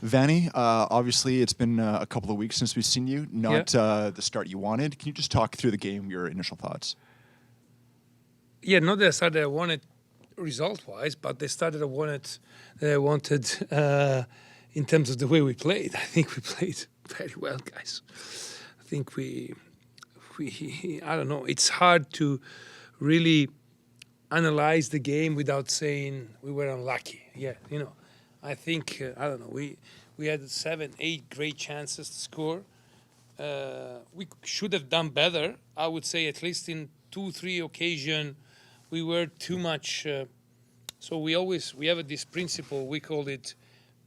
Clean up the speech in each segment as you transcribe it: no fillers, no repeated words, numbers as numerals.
Vanni, obviously it's been a couple of weeks since we've seen you. Not the start you wanted. Can you just talk through the game, your initial thoughts? Yeah, not the start that I wanted result-wise, but the start that I wanted in terms of the way we played. I think we played very well, guys. I think we I don't know. It's hard to really analyze the game without saying we were unlucky. Yeah, I think I don't know. We had 7, 8 great chances to score. We should have done better. I would say at least in 2, 3 occasions we were too much. So we have this principle. We call it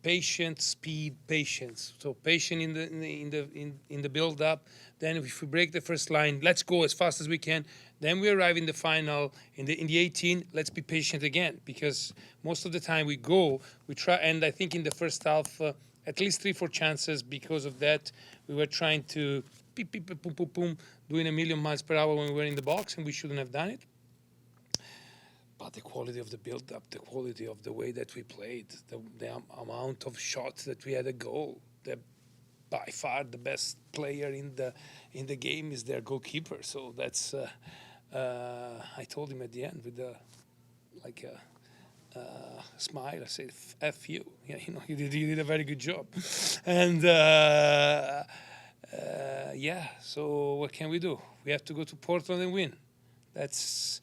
patient, speed, patience. So patient in the build up. Then if we break the first line, let's go as fast as we can. Then we arrive in the final in the 18. Let's be patient again, because most of the time we try. And I think in the first half, at least 3, 4 chances. Because of that, we were trying to beep, beep, boom, boom, boom, doing a million miles per hour when we were in the box, and we shouldn't have done it. But the quality of the build-up, the quality of the way that we played, the amount of shots that we had a goal, by far the best player in the game is their goalkeeper. So that's I told him at the end with a smile. I said, "F you." Yeah, you did a very good job, and yeah. So what can we do? We have to go to Portland and win. That's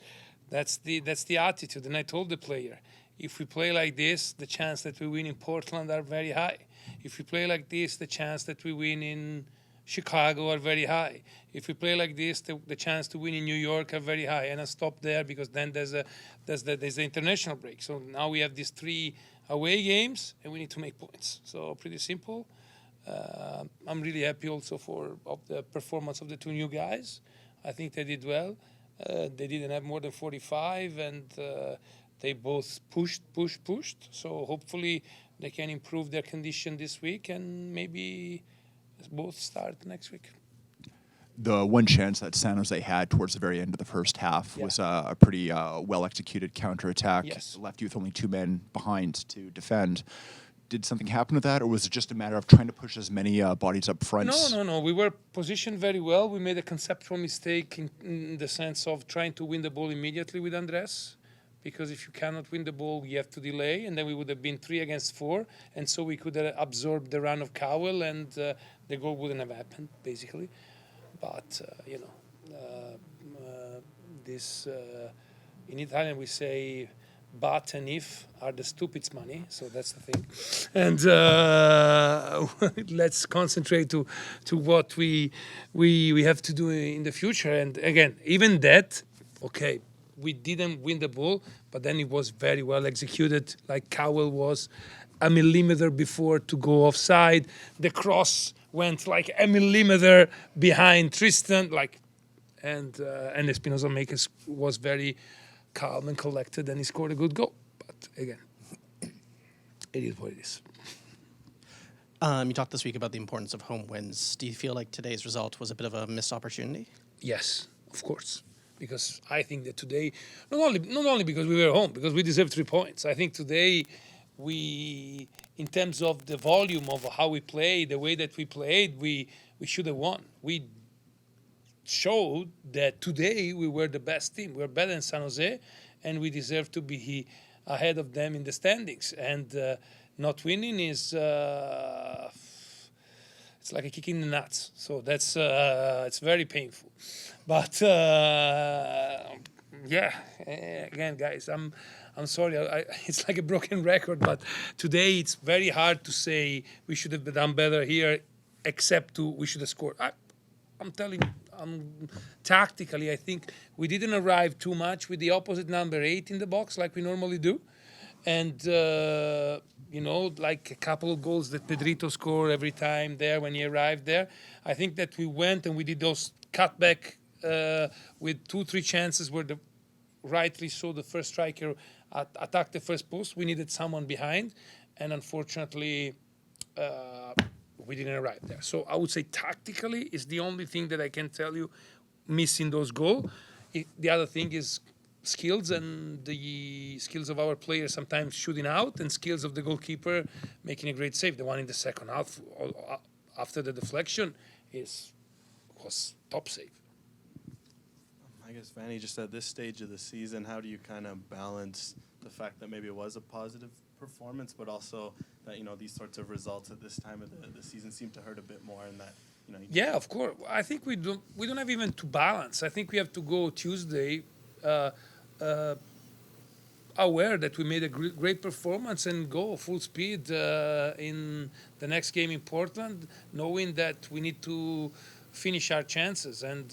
the attitude. And I told the player, if we play like this, the chance that we win in Portland are very high. If we play like this, the chance that we win in Chicago are very high. If we play like this, the chance to win in New York are very high. And I stopped there because then there's the international break. So now we have these 3 away games and we need to make points. So pretty simple. I'm really happy also of the performance of the 2 new guys. I think they did well. They didn't have more than 45, and they both pushed. So hopefully they can improve their condition this week, and maybe both start next week. The one chance that San Jose had towards the very end of the first half was a pretty well-executed counterattack. Yes. Left you with only 2 men behind to defend. Did something happen with that, or was it just a matter of trying to push as many bodies up front? No. We were positioned very well. We made a conceptual mistake in the sense of trying to win the ball immediately with Andres, because if you cannot win the ball, you have to delay, and then we would have been 3 against 4, and so we could have absorbed the run of Cowell, and the goal wouldn't have happened, basically. But, this in Italian we say, but and if are the stupid's money, so that's the thing. And let's concentrate to what we have to do in the future. And again, even that, okay, we didn't win the ball, but then it was very well executed, like Cowell was a millimeter before to go offside. The cross went like a millimeter behind Tristan, and Espinosa Makers was very calm and collected, and he scored a good goal. But again, it is what it is. You talked this week about the importance of home wins. Do you feel like today's result was a bit of a missed opportunity? Yes, of course. Because I think that today, not only because we were home, because we deserve 3 points. I think today in terms of the volume of how we played, the way that we played, we should have won. We showed that today we were the best team. We were better than San Jose, and we deserve to be ahead of them in the standings. And not winning is it's like a kick in the nuts. So that's it's very painful. But again, guys, I'm sorry. It's like a broken record, but today it's very hard to say we should have done better here, except we should have scored. I'm telling you. Tactically, I think we didn't arrive too much with the opposite number 8 in the box like we normally do. And, like a couple of goals that Pedrito scored every time there when he arrived there. I think that we went and we did those cutback with 2, 3 chances where rightly so the first striker attacked the first post. We needed someone behind, and unfortunately we didn't arrive there. So I would say tactically is the only thing that I can tell you missing those goals. The other thing is skills and the skills of our players sometimes shooting out and skills of the goalkeeper making a great save. The one in the second half after the deflection was top save. I guess, Vanni, just at this stage of the season, how do you kind of balance the fact that maybe it was a positive performance, but also that, these sorts of results at this time of the season seem to hurt a bit more, and that, Yeah, of course. I think we don't have even to balance. I think we have to go Tuesday aware that we made a great performance and go full speed in the next game in Portland, knowing that we need to finish our chances. And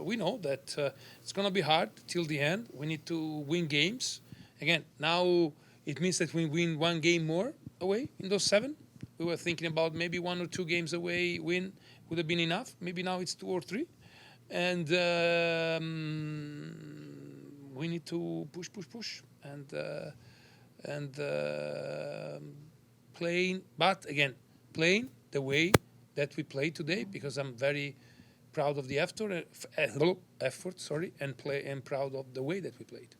we know that it's going to be hard till the end. We need to win games. Again, now it means that we win one game more away in those 7. We were thinking about maybe 1 or 2 games away win would have been enough. Maybe now it's 2 or 3. And we need to push, and playing. But again, playing the way that we play today, because I'm very proud of the effort, and proud of the way that we played.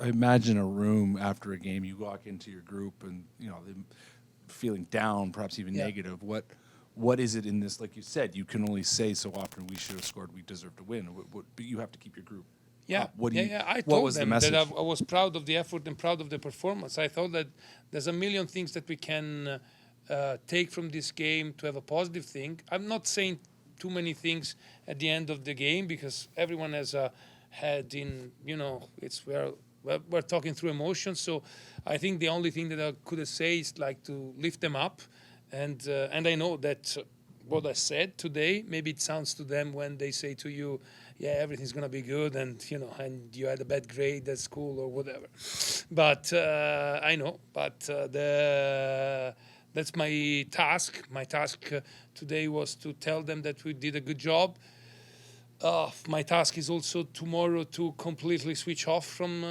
I imagine a room after a game, you walk into your group and they're feeling down, perhaps even negative. What is it in this? Like you said, you can only say so often we should have scored, we deserve to win. But you have to keep your group. Yeah, What I told was them the that message? I was proud of the effort and proud of the performance. I thought that there's a million things that we can take from this game to have a positive thing. I'm not saying too many things at the end of the game because everyone has had in, we're talking through emotions. So I think the only thing that I could say is like to lift them up. And I know that what I said today, maybe it sounds to them when they say to you, yeah, everything's going to be good and, and you had a bad grade at school or whatever. But I know, but that's my task. My task today was to tell them that we did a good job. My task is also tomorrow to completely switch off from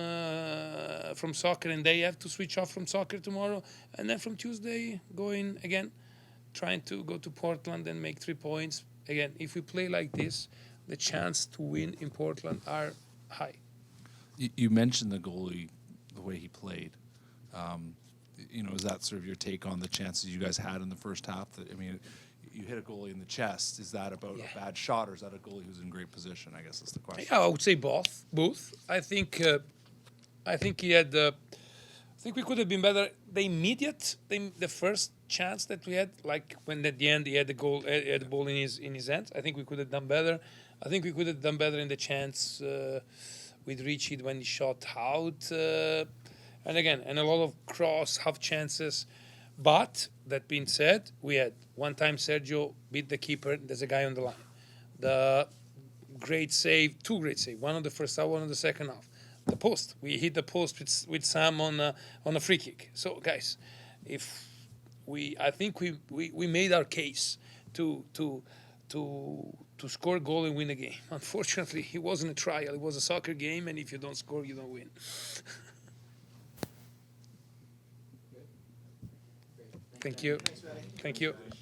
soccer, and they have to switch off from soccer tomorrow. And then from Tuesday, going again, trying to go to Portland and make 3 points. Again, if we play like this, the chance to win in Portland are high. You mentioned the goalie, the way he played. Is that sort of your take on the chances you guys had in the first half? You hit a goalie in the chest. Is that about a bad shot, or is that a goalie who's in great position? I guess that's the question. Yeah, I would say both. I think he had. I think we could have been better. The first chance that we had, like when at the end he had the goal, he had the ball in his hands. I think we could have done better. I think we could have done better in the chance with Richie when he shot out, and a lot of cross half chances. But that being said, we had one time Sergio beat the keeper. There's a guy on the line. The great save, 2 great saves. One on the first half, one on the second half. The post. We hit the post with Sam on a free kick. So guys, I think we made our case to score a goal and win a game. Unfortunately, it wasn't a trial. It was a soccer game, and if you don't score, you don't win. Thank you. Thank you.